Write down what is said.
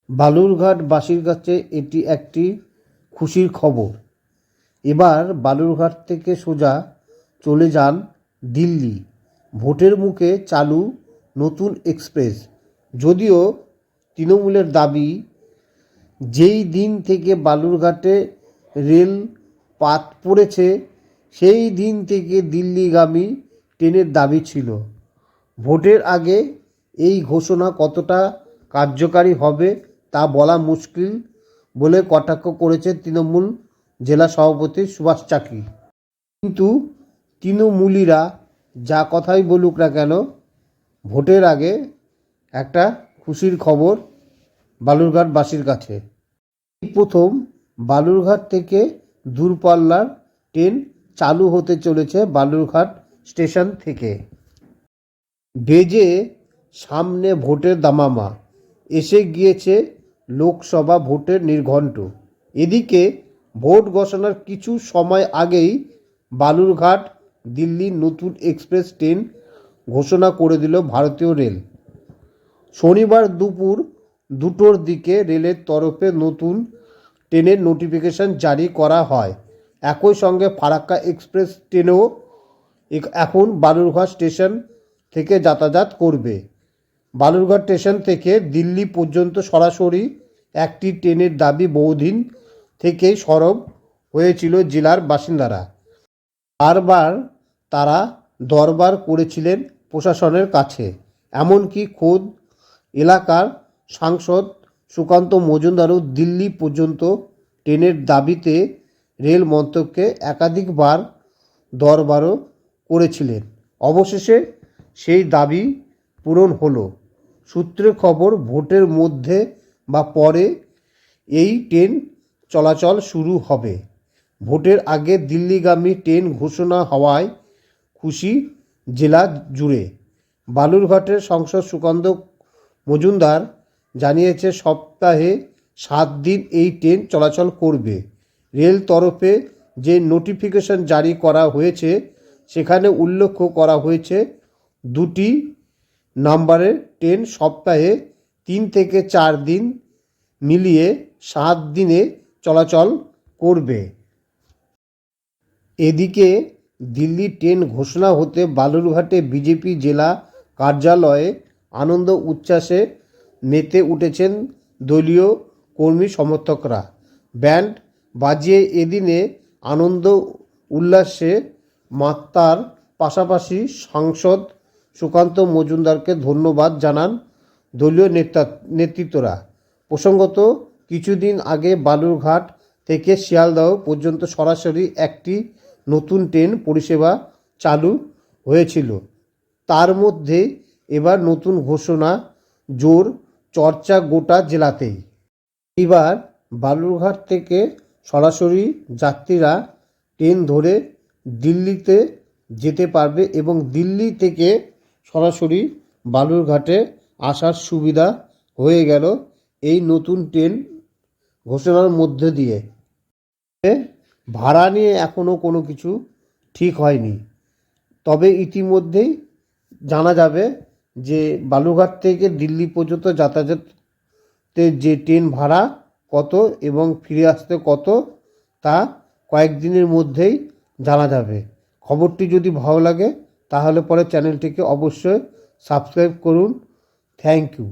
বালুরঘাটবাসীর কাছে এটি একটি খুশির খবর। এবার বালুরঘাট থেকে সোজা চলে যান দিল্লি। ভোটের মুখে চালু নতুন এক্সপ্রেস। যদিও তৃণমূলের দাবি, যেই দিন থেকে বালুরঘাটে রেল পাত পড়েছে সেই দিন থেকে দিল্লিগামী ট্রেনের দাবি ছিল। ভোটের আগে এই ঘোষণা কতটা কার্যকারী হবে তা বলা মুশকিল বলে কটাক্ষ করেছেন তৃণমূল জেলা সভাপতি সুভাষ চাকি। কিন্তু তৃণমূলীরা যা কথাই বলুক না কেন, ভোটের আগে একটা খুশির খবর বালুরঘাটবাসীর কাছে। এই প্রথম বালুরঘাট থেকে দূরপাল্লার ট্রেন চালু হতে চলেছে বালুরঘাট স্টেশন থেকে। বেজে সামনে ভোটের দামামা, এসে গিয়েছে লোকসভা ভোটের নির্ঘণ্ট। এদিকে ভোট ঘোষণার কিছু সময় আগেই বালুরঘাট দিল্লির নতুন এক্সপ্রেস ট্রেন ঘোষণা করে দিল ভারতীয় রেল। শনিবার দুপুর 2টোর দিকে রেলের তরফে নতুন ট্রেনের নোটিফিকেশন জারি করা হয়। একই সঙ্গে ফারাক্কা এক্সপ্রেস ট্রেনও এখন বালুরঘাট স্টেশন থেকে যাতায়াত করবে। বালুরঘাট স্টেশন থেকে দিল্লি পর্যন্ত সরাসরি একটি ট্রেনের দাবি বহুদিন থেকেই সরব হয়েছিল জেলার বাসিন্দারা। বারবার তারা দরবার করেছিলেন প্রশাসনের কাছে। এমনকি খোদ এলাকার সাংসদ সুকান্ত মজুমদারও দিল্লি পর্যন্ত ট্রেনের দাবিতে রেল মন্ত্রককে একাধিকবার দরবারও করেছিলেন। অবশেষে সেই দাবি পূরণ হলো। সূত্রের খবর, ভোটের মধ্যে বা পরে এই ট্রেন চলাচল শুরু হবে। ভোটের আগে দিল্লিগামী ট্রেন ঘোষণা হওয়ায় খুশি জেলা জুড়ে। বালুরঘাটের সাংসদ সুকান্ত মজুমদার জানিয়েছে, সপ্তাহে 7 দিন এই ট্রেন চলাচল করবে। রেল তরফে যে নোটিফিকেশন জারি করা হয়েছে সেখানে উল্লেখ করা হয়েছে 2টি নাম্বারের ট্রেন সপ্তাহে 3 থেকে 4 দিন মিলিয়ে 7 দিনে চলাচল করবে। এদিকে দিল্লি ট্রেন ঘোষণা হতে বালুরঘাটে বিজেপি জেলা কার্যালয়ে আনন্দ উচ্ছ্বাসে মেতে উঠেছেন দলীয় কর্মী সমর্থকরা। ব্যান্ড বাজিয়ে এদিনে আনন্দ উল্লাসে মাতার পাশাপাশি সাংসদ সুকান্ত মজুমদারকে ধন্যবাদ জানান দলীয় নেতৃত্বরা। প্রসঙ্গত, কিছুদিন আগে বালুরঘাট থেকে শিয়ালদহ পর্যন্ত সরাসরি একটি নতুন ট্রেন পরিষেবা চালু হয়েছিল। তার মধ্যে এবার নতুন ঘোষণা, জোর চর্চা গোটা জেলাতেই। এবার বালুরঘাট থেকে সরাসরি যাত্রীরা ট্রেন ধরে দিল্লিতে যেতে পারবে এবং দিল্লি থেকে সরাসরি বালুরঘাটে আসার সুবিধা হয়ে গেল এই নতুন ট্রেন ঘোষণার মধ্যে দিয়ে। ভাড়া নিয়ে এখনও কোনো কিছু ঠিক হয়নি, তবে ইতিমধ্যেই জানা যাবে যে বালুরঘাট থেকে দিল্লি পর্যন্ত যাতায়াতের যে ট্রেন ভাড়া কত এবং ফিরে আসতে কত, তা কয়েকদিনের মধ্যেই জানা যাবে। খবরটি যদি ভালো লাগে তাহলে পরে চ্যানেলটিকে অবশ্যই সাবস্ক্রাইব করুন। Thank you.